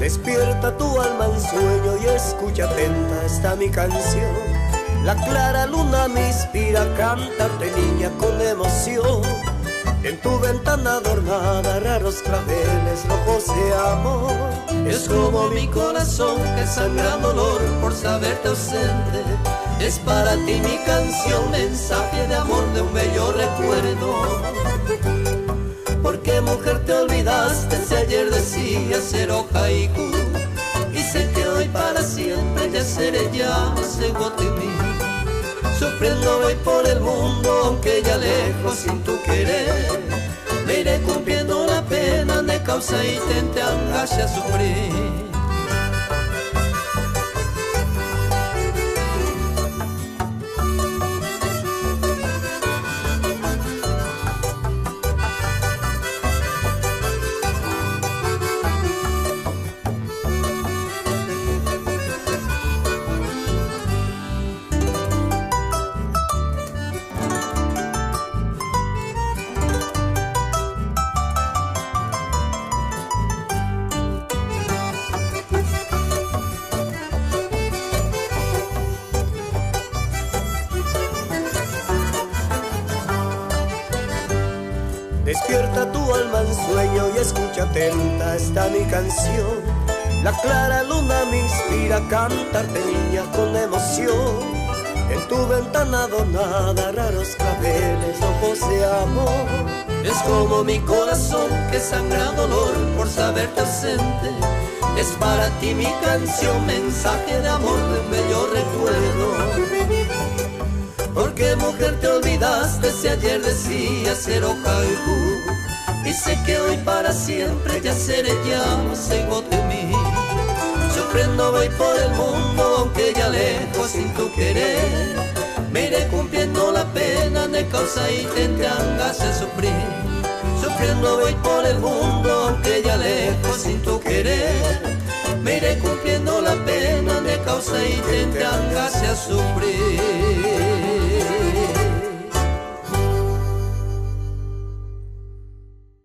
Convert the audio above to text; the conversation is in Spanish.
Despierta tu alma en sueño y escucha atenta esta mi canción. La clara luna me inspira a cantarte, niña, con emoción. En tu ventana adornada raros claveles rojos de amor. Es como mi corazón que sangra dolor por saberte ausente. Es para ti mi canción, mensaje de amor de un bello recuerdo. Porque mujer te olvidaste si ayer decías ser haiku. Y sé que hoy para siempre ya seré ya Segotimi. Sufriendo voy por el mundo aunque ya lejos sin tu querer. Me iré cumpliendo la pena de causa y te angaje a sufrir. Despierta tu alma en sueño y escucha atenta esta mi canción. La clara luna me inspira a cantarte, niña, con emoción. En tu ventana adornada raros claveles ojos de amor. Es como mi corazón que sangra dolor por saberte ausente. Es para ti mi canción, mensaje de amor de un bello recuerdo. Porque mujer te olvidaste si ayer decías ser haiku. Y sé que hoy para siempre ya seré ya Segotimi. Sufriendo voy por el mundo aunque ya lejos sin tu querer. Me iré cumpliendo la pena de causa y te hagas a sufrir. Sufriendo voy por el mundo aunque ya lejos sin tu querer. Me iré cumpliendo la pena de causa y te hagas a sufrir.